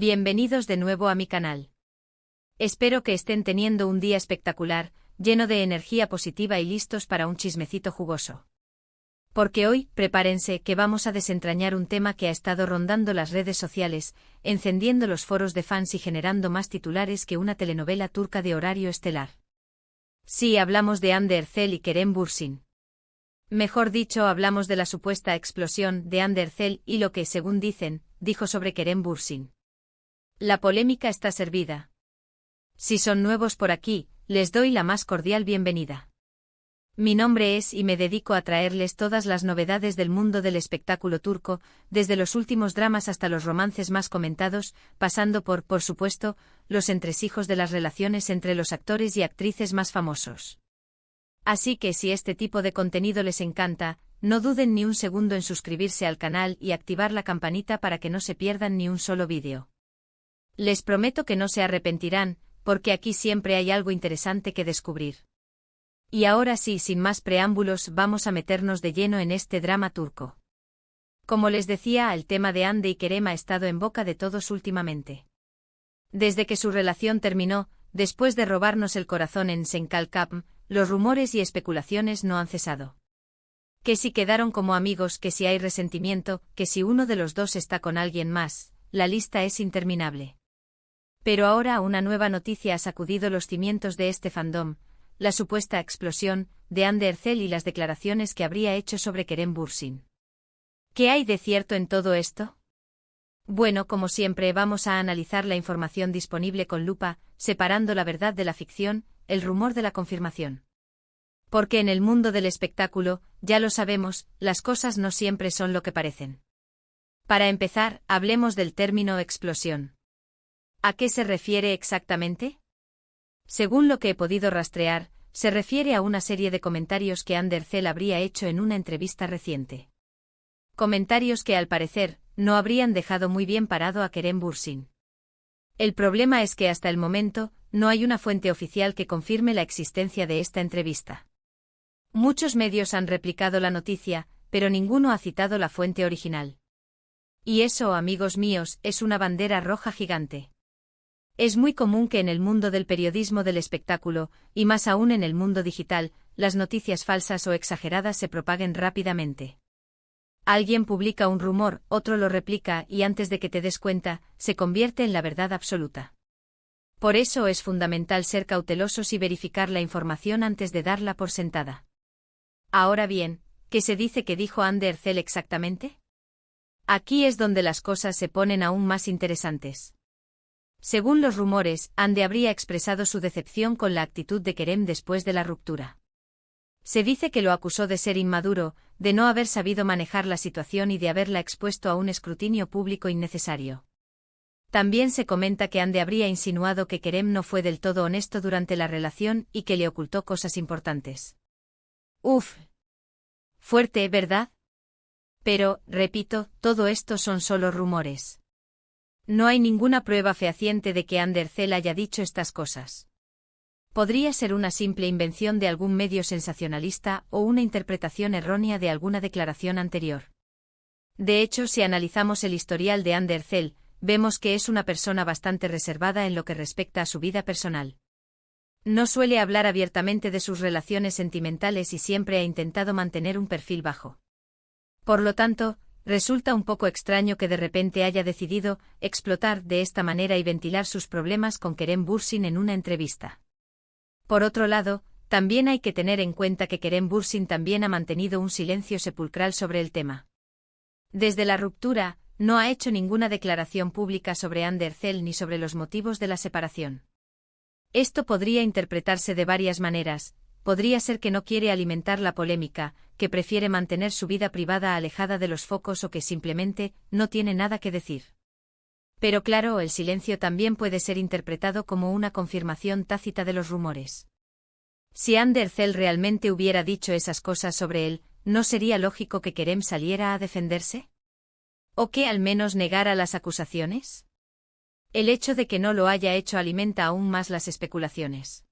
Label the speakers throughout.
Speaker 1: Bienvenidos de nuevo a mi canal. Espero que estén teniendo un día espectacular, lleno de energía positiva y listos para un chismecito jugoso. Porque hoy, prepárense que vamos a desentrañar un tema que ha estado rondando las redes sociales, encendiendo los foros de fans y generando más titulares que una telenovela turca de horario estelar. Sí, hablamos de Hande Erçel y Kerem Bürsin. Mejor dicho, hablamos de la supuesta explosión de Hande Erçel y lo que, según dicen, dijo sobre Kerem Bürsin. La polémica está servida. Si son nuevos por aquí, les doy la más cordial bienvenida. Mi nombre es y me dedico a traerles todas las novedades del mundo del espectáculo turco, desde los últimos dramas hasta los romances más comentados, pasando por supuesto, los entresijos de las relaciones entre los actores y actrices más famosos. Así que si este tipo de contenido les encanta, no duden ni un segundo en suscribirse al canal y activar la campanita para que no se pierdan ni un solo vídeo. Les prometo que no se arrepentirán, porque aquí siempre hay algo interesante que descubrir. Y ahora sí, sin más preámbulos, vamos a meternos de lleno en este drama turco. Como les decía, el tema de Hande y Kerem ha estado en boca de todos últimamente. Desde que su relación terminó, después de robarnos el corazón en Senkalkapm, los rumores y especulaciones no han cesado. Que si quedaron como amigos, que si hay resentimiento, que si uno de los dos está con alguien más, la lista es interminable. Pero ahora una nueva noticia ha sacudido los cimientos de este fandom, la supuesta explosión de Hande Erçel y las declaraciones que habría hecho sobre Kerem Bürsin. ¿Qué hay de cierto en todo esto? Bueno, como siempre vamos a analizar la información disponible con lupa, separando la verdad de la ficción, el rumor de la confirmación. Porque en el mundo del espectáculo, ya lo sabemos, las cosas no siempre son lo que parecen. Para empezar, hablemos del término explosión. ¿A qué se refiere exactamente? Según lo que he podido rastrear, se refiere a una serie de comentarios que Hande Erçel habría hecho en una entrevista reciente. Comentarios que al parecer, no habrían dejado muy bien parado a Kerem Bürsin. El problema es que hasta el momento, no hay una fuente oficial que confirme la existencia de esta entrevista. Muchos medios han replicado la noticia, pero ninguno ha citado la fuente original. Y eso, amigos míos, es una bandera roja gigante. Es muy común que en el mundo del periodismo del espectáculo, y más aún en el mundo digital, las noticias falsas o exageradas se propaguen rápidamente. Alguien publica un rumor, otro lo replica y antes de que te des cuenta, se convierte en la verdad absoluta. Por eso es fundamental ser cautelosos y verificar la información antes de darla por sentada. Ahora bien, ¿qué se dice que dijo Hande Erçel exactamente? Aquí es donde las cosas se ponen aún más interesantes. Según los rumores, Hande habría expresado su decepción con la actitud de Kerem después de la ruptura. Se dice que lo acusó de ser inmaduro, de no haber sabido manejar la situación y de haberla expuesto a un escrutinio público innecesario. También se comenta que Hande habría insinuado que Kerem no fue del todo honesto durante la relación y que le ocultó cosas importantes. Uf. Fuerte, ¿verdad? Pero, repito, todo esto son solo rumores. No hay ninguna prueba fehaciente de que Hande Erçel haya dicho estas cosas. Podría ser una simple invención de algún medio sensacionalista o una interpretación errónea de alguna declaración anterior. De hecho, si analizamos el historial de Hande Erçel, vemos que es una persona bastante reservada en lo que respecta a su vida personal. No suele hablar abiertamente de sus relaciones sentimentales y siempre ha intentado mantener un perfil bajo. Por lo tanto, resulta un poco extraño que de repente haya decidido explotar de esta manera y ventilar sus problemas con Kerem Bürsin en una entrevista. Por otro lado, también hay que tener en cuenta que Kerem Bürsin también ha mantenido un silencio sepulcral sobre el tema. Desde la ruptura, no ha hecho ninguna declaración pública sobre Hande Erçel ni sobre los motivos de la separación. Esto podría interpretarse de varias maneras. Podría ser que no quiere alimentar la polémica, que prefiere mantener su vida privada alejada de los focos o que simplemente no tiene nada que decir. Pero claro, el silencio también puede ser interpretado como una confirmación tácita de los rumores. Si Hande Erçel realmente hubiera dicho esas cosas sobre él, ¿no sería lógico que Kerem saliera a defenderse? ¿O que al menos negara las acusaciones? El hecho de que no lo haya hecho alimenta aún más las especulaciones.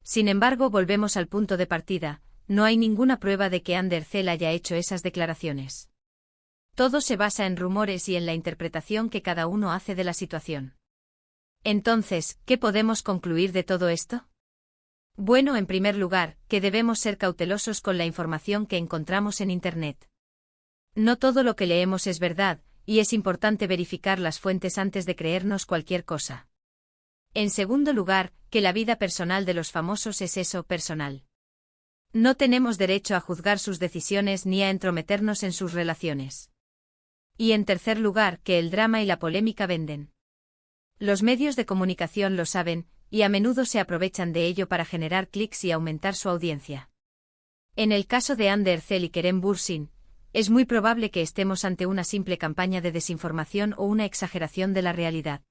Speaker 1: Sin embargo, volvemos al punto de partida, no hay ninguna prueba de que Hande Erçel haya hecho esas declaraciones. Todo se basa en rumores y en la interpretación que cada uno hace de la situación. Entonces, ¿qué podemos concluir de todo esto? Bueno, en primer lugar, que debemos ser cautelosos con la información que encontramos en Internet. No todo lo que leemos es verdad, y es importante verificar las fuentes antes de creernos cualquier cosa. En segundo lugar, que la vida personal de los famosos es eso, personal. No tenemos derecho a juzgar sus decisiones ni a entrometernos en sus relaciones. Y en tercer lugar, que el drama y la polémica venden. Los medios de comunicación lo saben, y a menudo se aprovechan de ello para generar clics y aumentar su audiencia. En el caso de Hande Erçel y Kerem Bürsin, es muy probable que estemos ante una simple campaña de desinformación o una exageración de la realidad.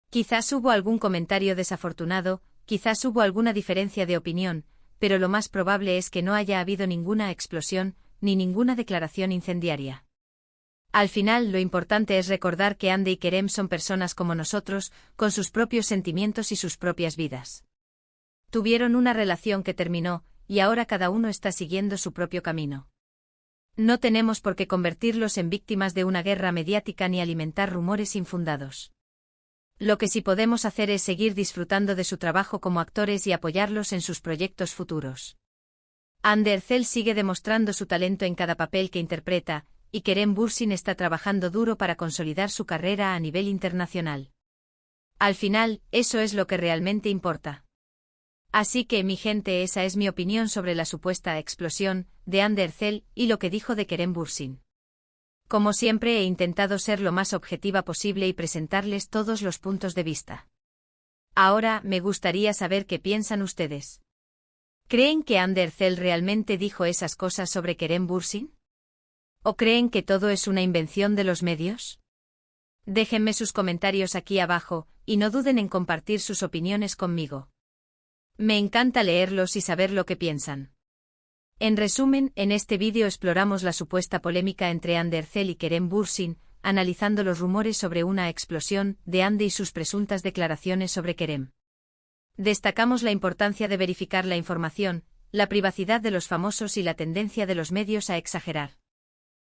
Speaker 1: Quizás hubo algún comentario desafortunado, quizás hubo alguna diferencia de opinión, pero lo más probable es que no haya habido ninguna explosión, ni ninguna declaración incendiaria. Al final, lo importante es recordar que Hande y Kerem son personas como nosotros, con sus propios sentimientos y sus propias vidas. Tuvieron una relación que terminó, y ahora cada uno está siguiendo su propio camino. No tenemos por qué convertirlos en víctimas de una guerra mediática ni alimentar rumores infundados. Lo que sí podemos hacer es seguir disfrutando de su trabajo como actores y apoyarlos en sus proyectos futuros. Hande Erçel sigue demostrando su talento en cada papel que interpreta, y Kerem Bürsin está trabajando duro para consolidar su carrera a nivel internacional. Al final, eso es lo que realmente importa. Así que, mi gente, esa es mi opinión sobre la supuesta explosión de Hande Erçel y lo que dijo de Kerem Bürsin. Como siempre, he intentado ser lo más objetiva posible y presentarles todos los puntos de vista. Ahora, me gustaría saber qué piensan ustedes. ¿Creen que Hande Erçel realmente dijo esas cosas sobre Kerem Bürsin? ¿O creen que todo es una invención de los medios? Déjenme sus comentarios aquí abajo, y no duden en compartir sus opiniones conmigo. Me encanta leerlos y saber lo que piensan. En resumen, en este vídeo exploramos la supuesta polémica entre Hande Erçel y Kerem Bürsin, analizando los rumores sobre una explosión de Hande y sus presuntas declaraciones sobre Kerem. Destacamos la importancia de verificar la información, la privacidad de los famosos y la tendencia de los medios a exagerar.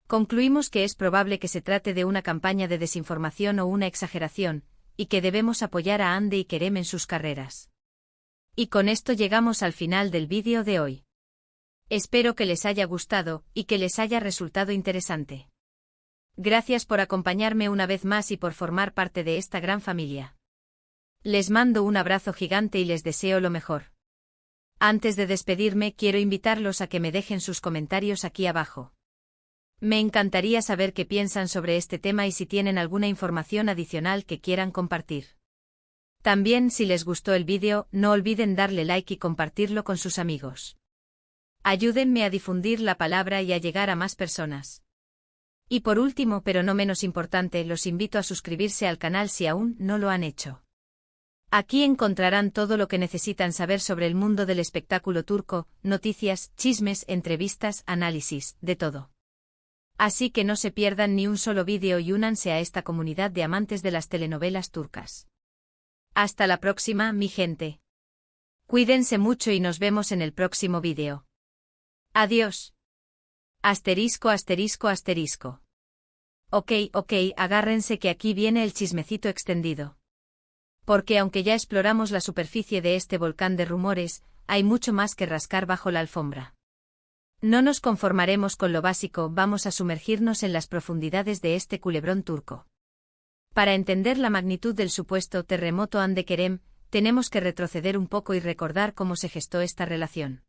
Speaker 1: Concluimos que es probable que se trate de una campaña de desinformación o una exageración, y que debemos apoyar a Hande y Kerem en sus carreras. Y con esto llegamos al final del vídeo de hoy. Espero que les haya gustado, y que les haya resultado interesante. Gracias por acompañarme una vez más y por formar parte de esta gran familia. Les mando un abrazo gigante y les deseo lo mejor. Antes de despedirme, quiero invitarlos a que me dejen sus comentarios aquí abajo. Me encantaría saber qué piensan sobre este tema y si tienen alguna información adicional que quieran compartir. También, si les gustó el vídeo, no olviden darle like y compartirlo con sus amigos. Ayúdenme a difundir la palabra y a llegar a más personas. Y por último, pero no menos importante, los invito a suscribirse al canal si aún no lo han hecho. Aquí encontrarán todo lo que necesitan saber sobre el mundo del espectáculo turco, noticias, chismes, entrevistas, análisis, de todo. Así que no se pierdan ni un solo vídeo y únanse a esta comunidad de amantes de las telenovelas turcas. Hasta la próxima, mi gente. Cuídense mucho y nos vemos en el próximo vídeo. Adiós. Asterisco, asterisco, asterisco. Ok, agárrense que aquí viene el chismecito extendido. Porque aunque ya exploramos la superficie de este volcán de rumores, hay mucho más que rascar bajo la alfombra. No nos conformaremos con lo básico, vamos a sumergirnos en las profundidades de este culebrón turco. Para entender la magnitud del supuesto terremoto Hande Kerem, tenemos que retroceder un poco y recordar cómo se gestó esta relación.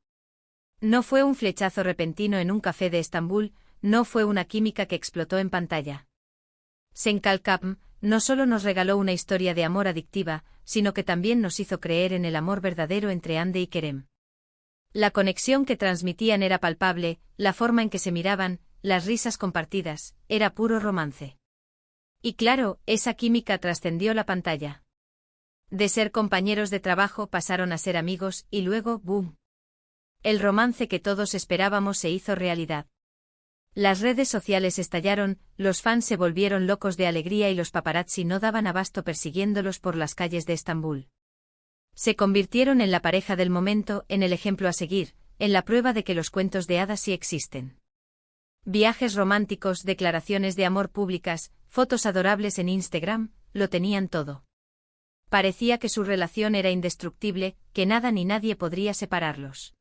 Speaker 1: No fue un flechazo repentino en un café de Estambul, no fue una química que explotó en pantalla. Senkalkapm no solo nos regaló una historia de amor adictiva, sino que también nos hizo creer en el amor verdadero entre Hande y Kerem. La conexión que transmitían era palpable, la forma en que se miraban, las risas compartidas, era puro romance. Y claro, esa química trascendió la pantalla. De ser compañeros de trabajo pasaron a ser amigos y luego, ¡boom! El romance que todos esperábamos se hizo realidad. Las redes sociales estallaron, los fans se volvieron locos de alegría y los paparazzi no daban abasto persiguiéndolos por las calles de Estambul. Se convirtieron en la pareja del momento, en el ejemplo a seguir, en la prueba de que los cuentos de hadas sí existen. Viajes románticos, declaraciones de amor públicas, fotos adorables en Instagram, lo tenían todo. Parecía que su relación era indestructible, que nada ni nadie podría separarlos.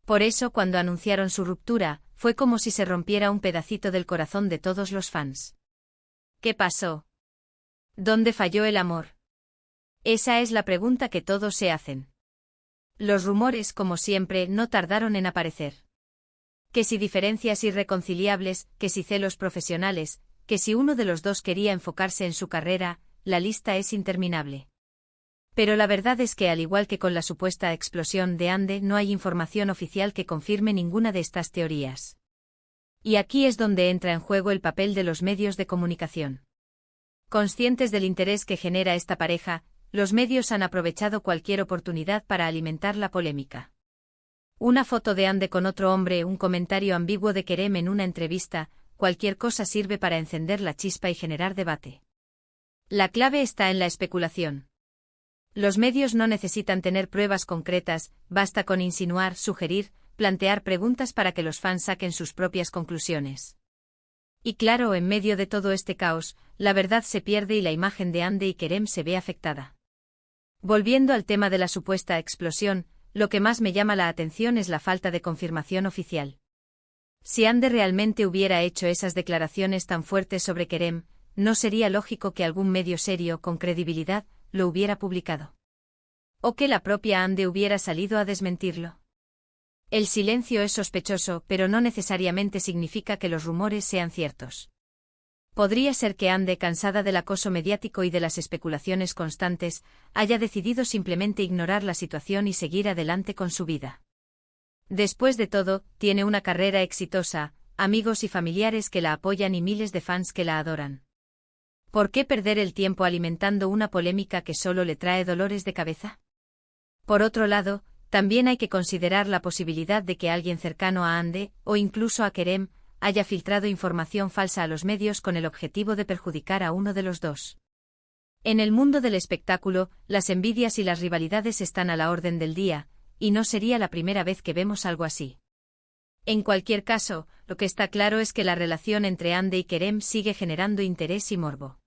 Speaker 1: Por eso, cuando anunciaron su ruptura, fue como si se rompiera un pedacito del corazón de todos los fans. ¿Qué pasó? ¿Dónde falló el amor? Esa es la pregunta que todos se hacen. Los rumores, como siempre, no tardaron en aparecer. Que si diferencias irreconciliables, que si celos profesionales, que si uno de los dos quería enfocarse en su carrera, la lista es interminable. Pero la verdad es que, al igual que con la supuesta explosión de Ande, no hay información oficial que confirme ninguna de estas teorías. Y aquí es donde entra en juego el papel de los medios de comunicación. Conscientes del interés que genera esta pareja, los medios han aprovechado cualquier oportunidad para alimentar la polémica. Una foto de Ande con otro hombre, un comentario ambiguo de Kerem en una entrevista, cualquier cosa sirve para encender la chispa y generar debate. La clave está en la especulación. Los medios no necesitan tener pruebas concretas, basta con insinuar, sugerir, plantear preguntas para que los fans saquen sus propias conclusiones. Y claro, en medio de todo este caos, la verdad se pierde y la imagen de Ande y Kerem se ve afectada. Volviendo al tema de la supuesta explosión, lo que más me llama la atención es la falta de confirmación oficial. Si Ande realmente hubiera hecho esas declaraciones tan fuertes sobre Kerem, ¿no sería lógico que algún medio serio, con credibilidad, lo hubiera publicado? ¿O que la propia Ande hubiera salido a desmentirlo? El silencio es sospechoso, pero no necesariamente significa que los rumores sean ciertos. Podría ser que Ande, cansada del acoso mediático y de las especulaciones constantes, haya decidido simplemente ignorar la situación y seguir adelante con su vida. Después de todo, tiene una carrera exitosa, amigos y familiares que la apoyan y miles de fans que la adoran. ¿Por qué perder el tiempo alimentando una polémica que solo le trae dolores de cabeza? Por otro lado, también hay que considerar la posibilidad de que alguien cercano a Ande, o incluso a Kerem, haya filtrado información falsa a los medios con el objetivo de perjudicar a uno de los dos. En el mundo del espectáculo, las envidias y las rivalidades están a la orden del día, y no sería la primera vez que vemos algo así. En cualquier caso, lo que está claro es que la relación entre Ande y Kerem sigue generando interés y morbo.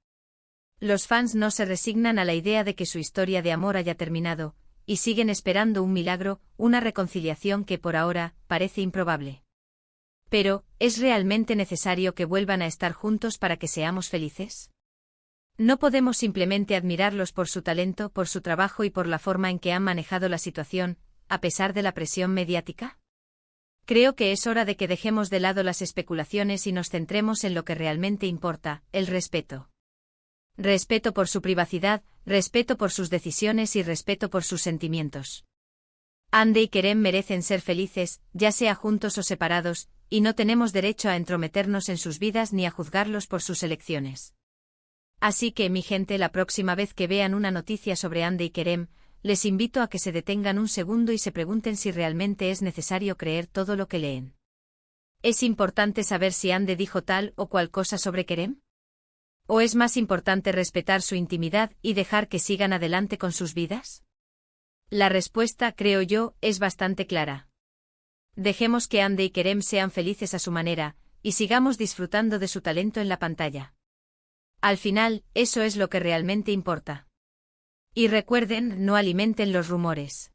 Speaker 1: Los fans no se resignan a la idea de que su historia de amor haya terminado, y siguen esperando un milagro, una reconciliación que por ahora parece improbable. Pero, ¿es realmente necesario que vuelvan a estar juntos para que seamos felices? ¿No podemos simplemente admirarlos por su talento, por su trabajo y por la forma en que han manejado la situación, a pesar de la presión mediática? Creo que es hora de que dejemos de lado las especulaciones y nos centremos en lo que realmente importa, el respeto. Respeto por su privacidad, respeto por sus decisiones y respeto por sus sentimientos. Ande y Kerem merecen ser felices, ya sea juntos o separados, y no tenemos derecho a entrometernos en sus vidas ni a juzgarlos por sus elecciones. Así que, mi gente, la próxima vez que vean una noticia sobre Ande y Kerem, les invito a que se detengan un segundo y se pregunten si realmente es necesario creer todo lo que leen. ¿Es importante saber si Ande dijo tal o cual cosa sobre Kerem? ¿O es más importante respetar su intimidad y dejar que sigan adelante con sus vidas? La respuesta, creo yo, es bastante clara. Dejemos que Ande y Kerem sean felices a su manera, y sigamos disfrutando de su talento en la pantalla. Al final, eso es lo que realmente importa. Y recuerden, no alimenten los rumores.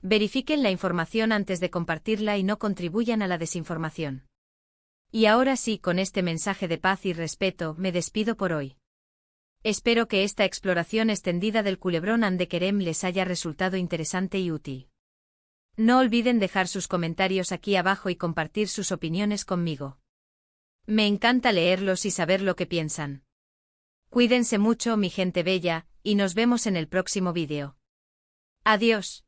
Speaker 1: Verifiquen la información antes de compartirla y no contribuyan a la desinformación. Y ahora sí, con este mensaje de paz y respeto, me despido por hoy. Espero que esta exploración extendida del culebrón Ande Kerem les haya resultado interesante y útil. No olviden dejar sus comentarios aquí abajo y compartir sus opiniones conmigo. Me encanta leerlos y saber lo que piensan. Cuídense mucho, mi gente bella, y nos vemos en el próximo vídeo. Adiós.